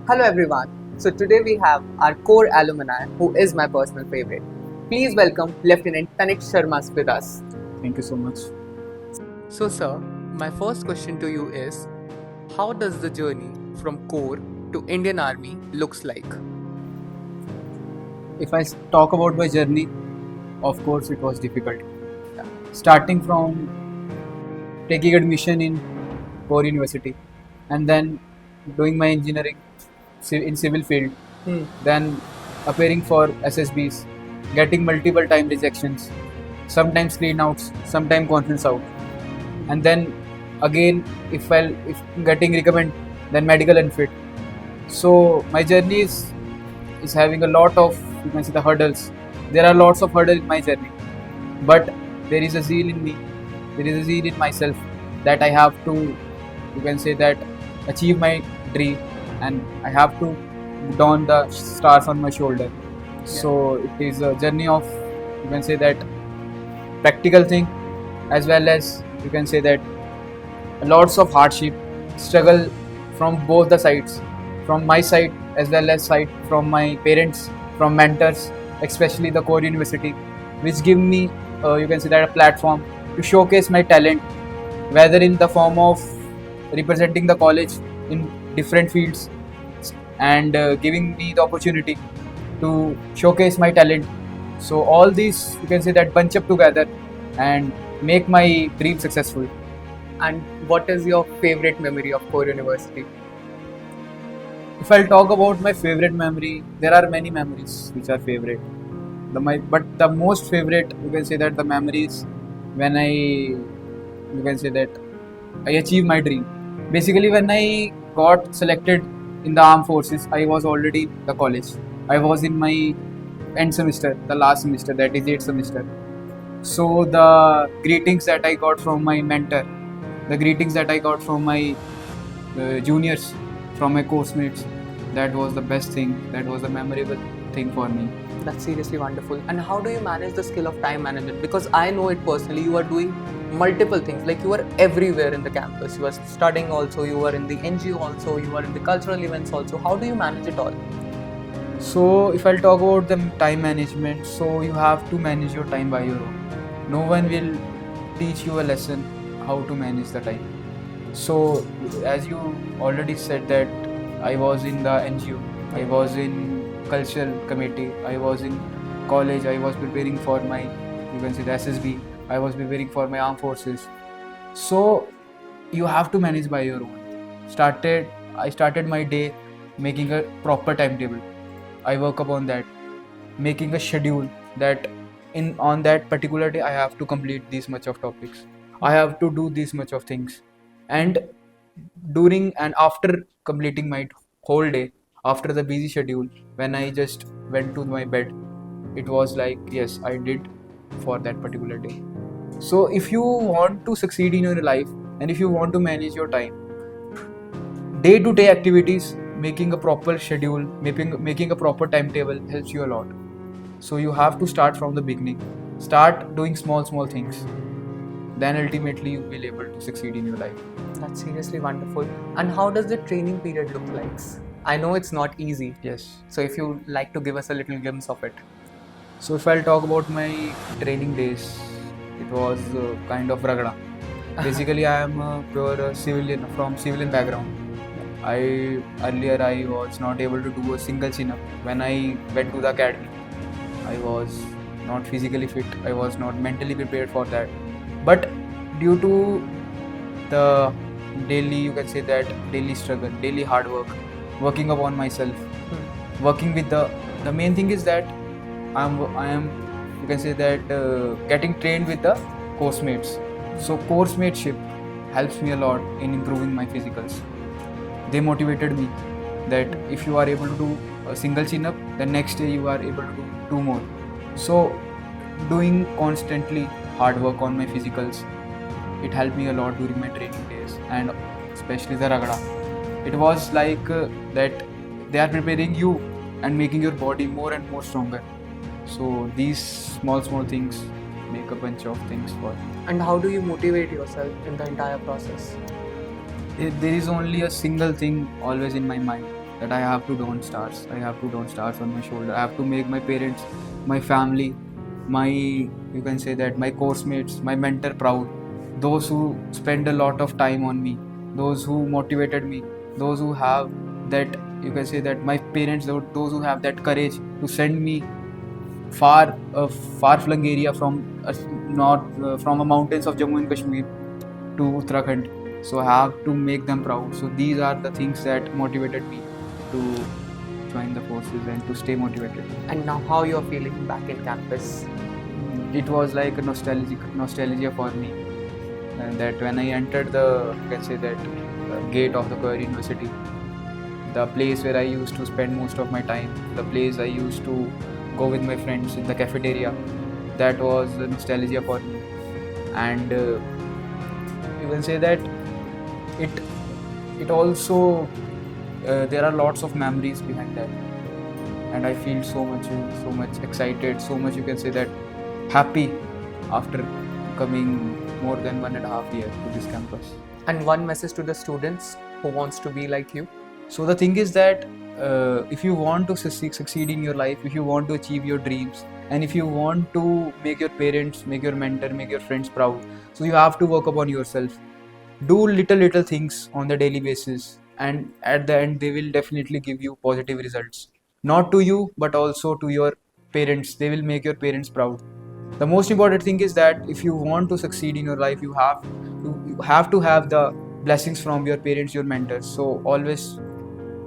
Hello everyone. So today we have our core alumni who is my personal favorite. Please welcome Lieutenant Tanik Sharma with us. Thank you so much. So sir, my first question to you is how does the journey from core to Indian Army looks like? If I talk about my journey, of course it was difficult. Starting from taking admission in Core University and then doing my engineering in civil field, then appearing for SSBs, getting multiple time rejections, sometimes screen outs, sometimes conference out, and then again if getting recommend, then medical unfit. So my journey is having a lot of, you can see, the hurdles. There are lots of hurdles in my journey, but there is a zeal in me. There is a zeal in myself that I have to, you can say that, achieve my dream, and I have to don the stars on my shoulder. So it is a journey of, you can say that, practical thing, as well as, you can say that, lots of hardship, struggle from both the sides, from my side as well as side from my parents, from mentors, especially the Core University, which give me, you can say that, a platform to showcase my talent, whether in the form of representing the college in different fields, and giving me the opportunity to showcase my talent. So all these, you can say that, bunch up together and make my dream successful. And what is your favorite memory of Core University? If I'll talk about my favorite memory, there are many memories which are favorite. But the most favorite, you can say that, the memories when you can say that, I achieved my dream. Basically, when I got selected in the armed forces, I was already in the college. I was in my end semester, the last semester, that is 8th semester. So the greetings that I got from my mentor, the greetings that I got from my juniors, from my course mates, that was the best thing. That was a memorable thing for me. That's seriously wonderful. And how do you manage the skill of time management? Because I know it personally, you are doing multiple things. Like you are everywhere in the campus. You are studying also, you are in the NGO also, you are in the cultural events also. How do you manage it all? So if I'll talk about the time management, so you have to manage your time by your own. No one will teach you a lesson how to manage the time. So as you already said that I was in the NGO, I was in cultural committee, I was in college, I was preparing for my, you can say, the SSB, I was preparing for my armed forces. So you have to manage by your own. I started my day making a proper timetable. I work upon that, making a schedule that on that particular day I have to complete this much of topics. I have to do this much of things. And during and after completing my whole day, after the busy schedule, when I just went to my bed, it was like, yes, I did for that particular day. So if you want to succeed in your life and if you want to manage your time, day-to-day activities, making a proper schedule, making a proper timetable helps you a lot. So you have to start from the beginning. Start doing small things. Then ultimately you will be able to succeed in your life. That's seriously wonderful. And how does the training period look like? I know it's not easy. Yes. So if you like to give us a little glimpse of it. So if I'll talk about my training days, it was kind of ragda. Basically, I am a pure civilian from civilian background. Earlier I was not able to do a single chin-up. When I went to the academy, I was not physically fit. I was not mentally prepared for that. But due to the daily, you can say that, daily struggle, daily hard work, working upon myself, working with the main thing is that I am, you can say that, getting trained with the course mates. So course mateship helps me a lot in improving my physicals. They motivated me that if you are able to do a single chin up, the next day you are able to do 2 more. So doing constantly hard work on my physicals, it helped me a lot during my training days, and especially the ragda. It was like that they are preparing you and making your body more and more stronger. So these small things make a bunch of things for you. And how do you motivate yourself in the entire process? There is only a single thing always in my mind, that I have to don stars. I have to don stars on my shoulder. I have to make my parents, my family, my, you can say that, my course mates, my mentor proud. Those who spend a lot of time on me, those who motivated me, those who have that, you can say that, my parents, those who have that courage to send me far, a far-flung area from from the mountains of Jammu and Kashmir to Uttarakhand. So I have to make them proud. So these are the things that motivated me to join the forces and to stay motivated. And now, how you're feeling back in campus? It was like a nostalgia for me. And that when I entered the, you can say that, gate of the Koir University, the place where I used to spend most of my time, the place I used to go with my friends in the cafeteria, that was a nostalgia for me. And you can say that it also, there are lots of memories behind that, and I feel so much excited, so much, you can say that, happy after coming more than 1.5 years to this campus. And one message to the students who wants to be like you? So the thing is that if you want to succeed in your life, if you want to achieve your dreams, and if you want to make your parents, make your mentor, make your friends proud, so you have to work upon yourself. Do little things on the daily basis, and at the end they will definitely give you positive results. Not to you, but also to your parents. They will make your parents proud. The most important thing is that if you want to succeed in your life, you have to have the blessings from your parents, your mentors. So always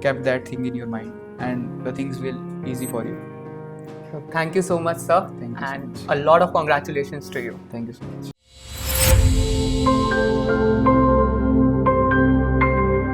keep that thing in your mind, and the things will easy for you. So thank you so much, sir. Thank you so And much. a lot of congratulations to you. Thank you so much.